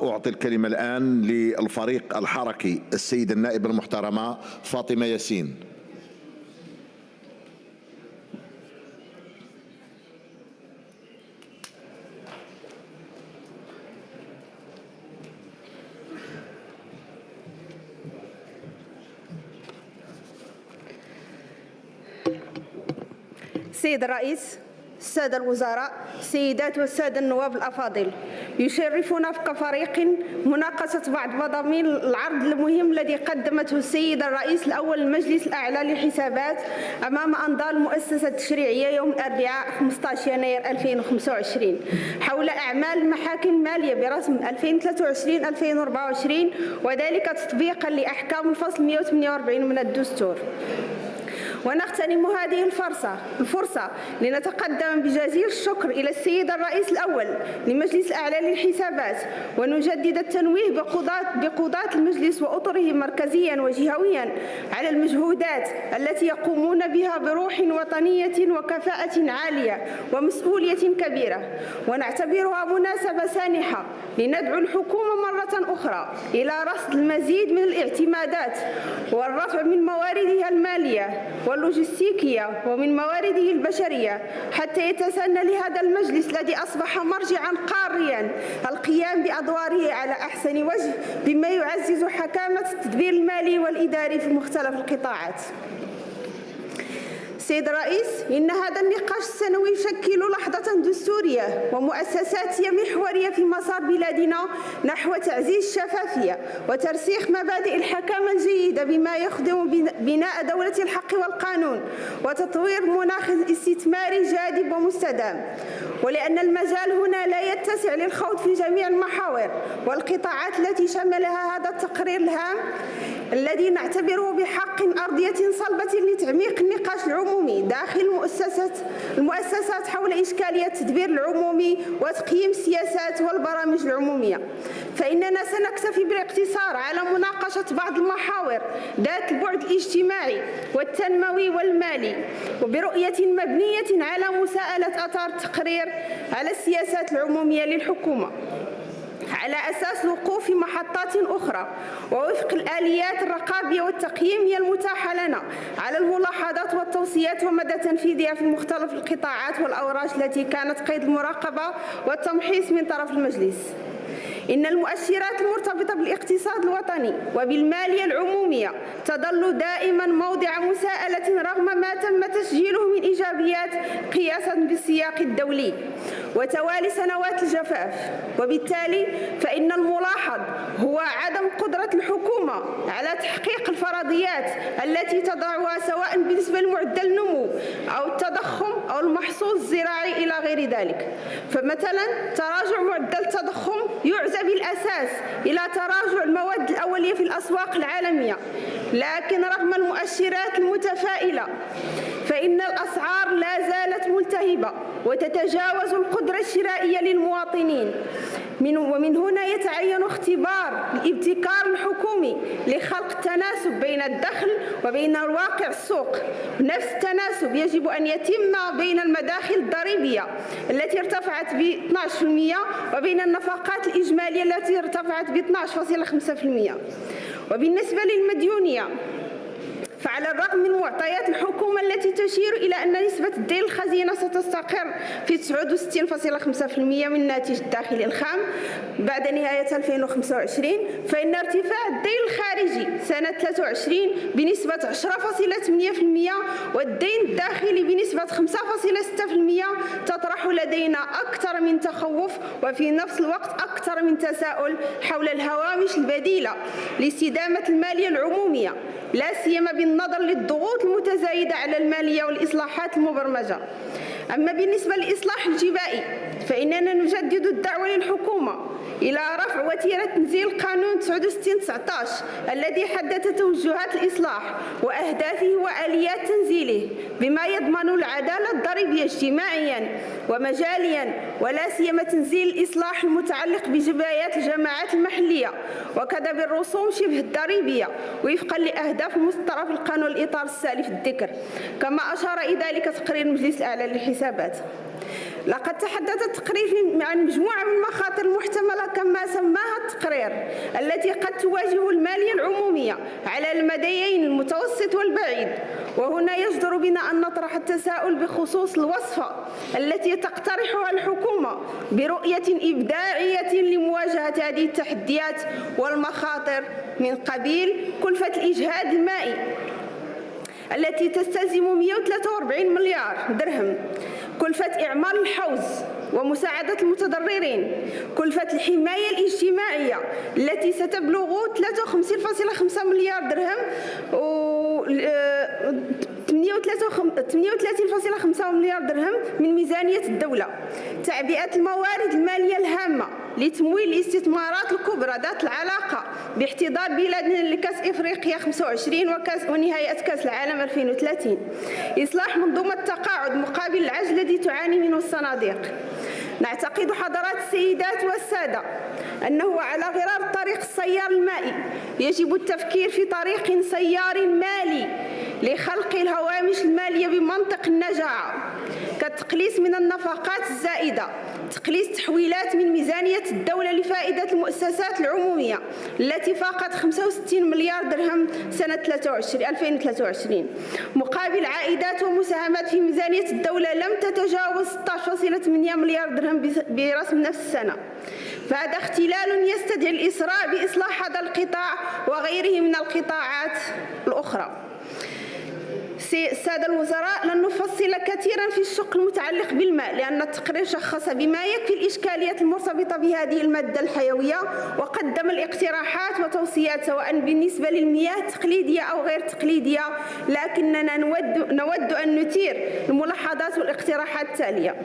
وأعطي الكلمة الآن للفريق الحركي السيدة النائبة المحترمة فاطمة ياسين. سيد الرئيس، السادة الوزراء، السيدات والسادة النواب الأفاضل، يشرفنا كفريق مناقشة بعض مضامين العرض المهم الذي قدمته السيد الرئيس الأول للمجلس الأعلى للحسابات أمام أنظار المؤسسة التشريعية يوم الأربعاء 15 يناير 2025 حول أعمال المحاكم المالية برسم 2023-2024، وذلك تطبيقا لأحكام الفصل 148 من الدستور. ونغتنم هذه الفرصة لنتقدم بجزيل الشكر إلى السيد الرئيس الأول لمجلس الأعلى للحسابات، ونجدد التنويه بقضاة المجلس وأطره مركزيا وجهويا على المجهودات التي يقومون بها بروح وطنية وكفاءة عالية ومسؤولية كبيرة، ونعتبرها مناسبة سانحة لندعو الحكومة مرة أخرى إلى رصد المزيد من الاعتمادات والرفع من مواردها المالية واللوجستيكية ومن موارده البشرية، حتى يتسنى لهذا المجلس الذي أصبح مرجعا قاريا القيام بأدواره على أحسن وجه، بما يعزز حكامة التدبير المالي والإداري في مختلف القطاعات. سيد الرئيس، إن هذا النقاش السنوي يشكل لحظة دستورية ومؤسساتية محورية في مسار بلادنا نحو تعزيز الشفافية وترسيخ مبادئ الحكامة الجيدة، بما يخدم بناء دولة الحق والقانون وتطوير مناخ استثماري جاذب ومستدام. ولأن المجال هنا لا يتسع للخوض في جميع المحاور والقطاعات التي شملها هذا التقرير الهام الذي نعتبره بحق أرضية صلبة لتعميق النقاش العمومي داخل المؤسسات حول إشكالية التدبير العمومي وتقييم السياسات والبرامج العمومية، فإننا سنكتفي بالاقتصار على مناقشة بعض المحاور ذات البعد الاجتماعي والتنموي والمالي، وبرؤية مبنية على مساءلة أثار التقرير على السياسات العمومية للحكومة على أساس وقوف محطات أخرى ووفق الآليات الرقابية والتقييمية المتاحة لنا على الملاحظات والتوصيات ومدى تنفيذها في مختلف القطاعات والأوراش التي كانت قيد المراقبة والتمحيص من طرف المجلس. إن المؤشرات المرتبطة بالاقتصاد الوطني وبالمالية العمومية تظل دائما موضع مساءلة رغم ما تم تسجيله من إيجابيات قياسا بالسياق الدولي وتوالي سنوات الجفاف، وبالتالي فإن الملاحظ هو عدم قدرة الحكومة على تحقيق الفرضيات التي تضعها سواء بالنسبة لمعدل النمو أو التضخم أو المحصول الزراعي إلى غير ذلك. فمثلا تراجع معدل التضخم يعزى بالأساس إلى تراجع المواد الأولية في الأسواق العالمية، لكن رغم المؤشرات المتفائلة فإن الأسعار لا زالت ملتهبة وتتجاوز القدرة الشرائية للمواطنين. ومن هنا يتعين اختبار الابتكار الحكومي لخلق تناسب بين الدخل وبين الواقع السوق. نفس التناسب يجب أن يتم بين المداخل الضريبية التي ارتفعت ب 12% وبين النفقات الإجمالية التي ارتفعت ب 12.5%. وبالنسبة للمديونية، فعلى الرغم من معطيات الحكومة التي تشير إلى أن نسبة الدين الخزينة ستستقر في 69.5% من الناتج الداخلي الخام بعد نهاية 2025، فإن ارتفاع الدين الخارجي سنة 23 بنسبة 10.8% والدين الداخلي بنسبة 5.6% تطرح لدينا أكثر من تخوف وفي نفس الوقت أكثر من تساؤل حول الهوامش البديلة لاستدامة المالية العمومية، لا سيما بالنظر للضغوط المتزايدة على المالية والإصلاحات المبرمجة. أما بالنسبة للإصلاح الجبائي فإننا نجدد الدعوة للحكومة إلى رفع وتيرة تنزيل قانون 69/19 الذي حدد توجهات الإصلاح وأهدافه وآليات تنزيله بما يضمن العدالة الضريبية اجتماعيا ومجاليا، ولا سيما تنزيل الإصلاح المتعلق بجبايات الجماعات المحلية وكذا بالرسوم شبه الضريبية وفقا لأهداف مستطرة في القانون الإطار السالف الذكر، كما أشار إلى ذلك تقرير المجلس الأعلى للحسابات. لقد تحدث التقرير عن مجموعة من المخاطر المحتملة كما سماها التقرير التي قد تواجه المالية العمومية على المديين المتوسط والبعيد. وهنا يجدر بنا أن نطرح التساؤل بخصوص الوصفة التي تقترحها الحكومة برؤية إبداعية لمواجهة هذه التحديات والمخاطر من قبيل كلفة الإجهاد المائي التي تستلزم 143 مليار درهم، كلفة إعمار الحوز ومساعدة المتضررين، كلفة الحماية الاجتماعية التي ستبلغ 53.5 مليار درهم و 38.5 مليار درهم من ميزانية الدولة، تعبئة الموارد المالية الهامة لتمويل الاستثمارات الكبرى ذات العلاقة باحتضار بلادنا لكأس إفريقيا 25 ونهاية كأس العالم 2030، إصلاح منظومة التقاعد مقابل العجز الذي تعاني منه الصناديق. نعتقد حضرات السيدات والسادة أنه على غرار الطريق السيار المائي يجب التفكير في طريق سيار مالي لخلق الهوامش المالية بمنطق النجاعة كالتقليص من النفقات الزائدة، تقليص تحويلات من ميزانية الدولة لفائدة المؤسسات العمومية التي فاقت 65 مليار درهم سنة 2023 مقابل عائدات ومساهمات في ميزانية الدولة لم تتجاوز 16.8 مليار درهم برسم نفس السنة. فهذا اختلال يستدعي الإسراع بإصلاح هذا القطاع وغيره من القطاعات الأخرى. السادة الوزراء، لن نفصل كثيرا في الشق المتعلق بالماء لأن التقرير شخص بما يكفي الإشكاليات المرتبطة بهذه المادة الحيوية وقدم الاقتراحات وتوصيات سواء بالنسبة للمياه التقليدية أو غير تقليدية، لكننا نود أن نثير الملاحظات والاقتراحات التالية.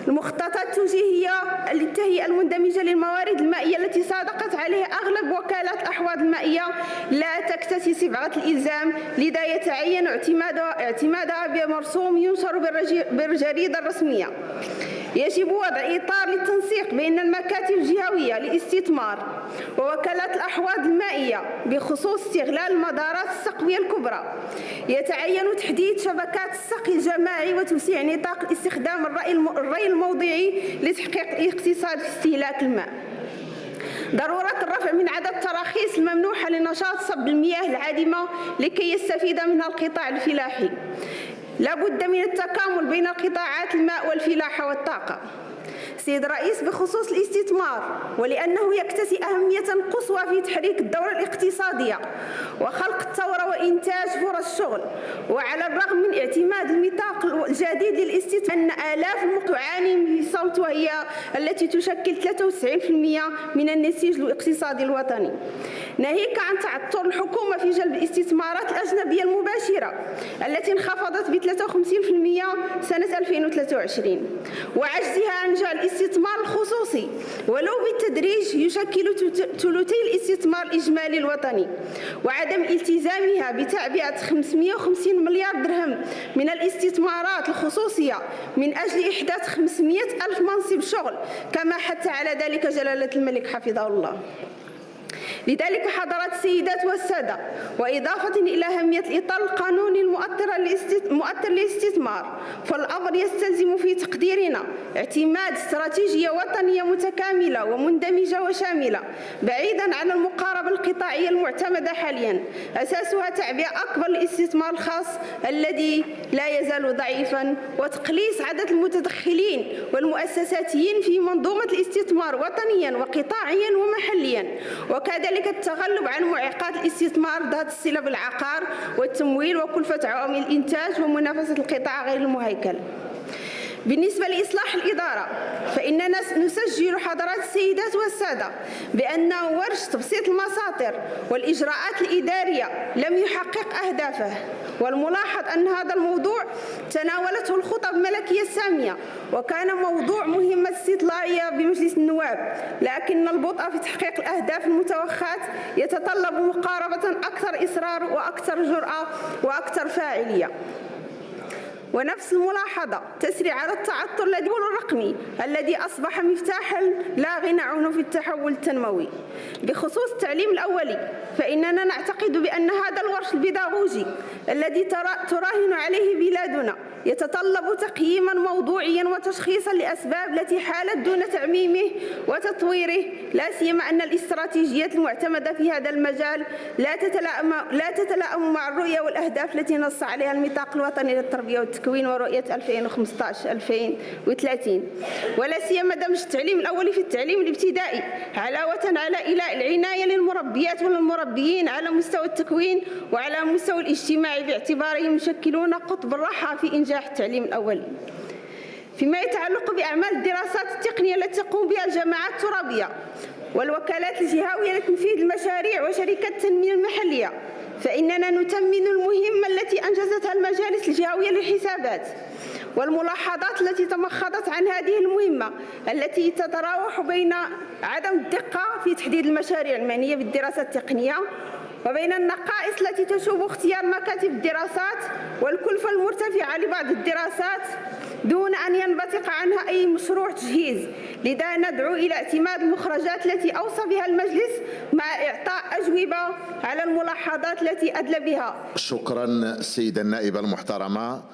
المخططات التوجيهية للتهيئة المندمجة للموارد المائية التي صادقت عليها أغلب وكالات الأحواض المائية لا تكتسي صبغة الإلزام، لذا يتعين اعتمادها بمرسوم ينشر بالجريدة الرسمية. يجب وضع إطار للتنسيق بين المكاتب الجهوية للاستثمار ووكالات الأحواض المائية بخصوص استغلال المدارات السقوية الكبرى. يتعين تحديد شبكات السقي الجماعي وتوسيع نطاق استخدام الري الموضعي لتحقيق الاقتصاد في استهلاك الماء. ضرورة الرفع من عدد التراخيص الممنوحة لنشاط صب المياه العادمة لكي يستفيد منها القطاع الفلاحي. لا بد من التكامل بين قطاعات الماء والفلاحة والطاقة. سيد الرئيس، بخصوص الاستثمار ولأنه يكتسي أهمية قصوى في تحريك الدورة الاقتصادية وخلق الثورة وإنتاج فرص شغل، وعلى الرغم من اعتماد النطاق الجديد للاستثمار أن آلاف تعاني من صمت وهي التي تشكل 93% من النسيج الاقتصادي الوطني، ناهيك عن تعثر الحكومة في جلب الاستثمارات الأجنبية المباشرة التي انخفضت ب 53% سنة 2023 وعجزها عن جعل الاستثمار الخصوصي ولو بالتدريج يشكل ثلثي الاستثمار الإجمالي الوطني، وعدم التزامها بتعبئة 550 مليار درهم من الاستثمارات الخصوصية من أجل إحداث 500 ألف منصب شغل كما حث على ذلك جلالة الملك حفظه الله. لذلك حضرات السيدات والسادة، وإضافة إلى أهمية الإطار القانوني المؤثر للاستثمار، فالأمر يستلزم في تقديرنا اعتماد استراتيجية وطنية متكاملة ومندمجة وشاملة بعيدا عن المقاربة القطاعية المعتمدة حاليا، أساسها تعبئة أكبر للاستثمار الخاص الذي لا يزال ضعيفا، وتقليص عدد المتدخلين والمؤسساتيين في منظومة الاستثمار وطنيا وقطاعيا ومحليا، وكذلك التغلب عن معيقات الاستثمار ذات الصلة بالعقار والتمويل وكلفة عوامل الإنتاج ومنافسة القطاع غير المهيكل. بالنسبة لإصلاح الإدارة، فإننا نسجل حضرات السيدات والسادة بأن ورش تبسيط المساطر والإجراءات الإدارية لم يحقق أهدافه، والملاحظ أن هذا الموضوع تناولته الخطب الملكية السامية وكان موضوع مهمة استطلاعية بمجلس النواب، لكن البطء في تحقيق الأهداف المتوخاة يتطلب مقاربة أكثر إصرار وأكثر جرأة وأكثر فاعلية. ونفس الملاحظة تسري على التعثر الرقمي الذي أصبح مفتاحا لا غنى عنه في التحول التنموي. بخصوص التعليم الأولي، فإننا نعتقد بأن هذا الورش البيداغوجي الذي تراهن عليه بلادنا يتطلب تقييما موضوعيا وتشخيصا لأسباب التي حالت دون تعميمه وتطويره، لا سيما أن الاستراتيجيات المعتمدة في هذا المجال لا تتلائم مع الرؤية والأهداف التي نص عليها الميثاق الوطني للتربية والتكوين ورؤية 2015-2030، ولا سيما دمج التعليم الأولي في التعليم الابتدائي، علاوة على إيلاء العناية للمربيات والمربيين على مستوى التكوين وعلى مستوى الاجتماعي باعتبارهم يشكلون قطب الراحة في إنجاح التعليم الأولي. فيما يتعلق بأعمال الدراسات التقنية التي تقوم بها الجماعات الترابية والوكالات الجهوية لتنفيذ المشاريع وشركات التنمية المحلية، فإننا نتمن المهمة التي أنجزتها المجالس الجهوية للحسابات والملاحظات التي تمخضت عن هذه المهمة التي تتراوح بين عدم الدقة في تحديد المشاريع المعنية بالدراسات التقنية وبين النقائص التي تشوب اختيار مكاتب الدراسات والكلفة المرتفعة لبعض الدراسات دون أن ينبثق عنها أي مشروع تجهيز. لذا ندعو إلى اعتماد المخرجات التي أوصى بها المجلس مع إعطاء أجوبة على الملاحظات التي أدلى بها. شكرا السيدة النائبة المحترمة.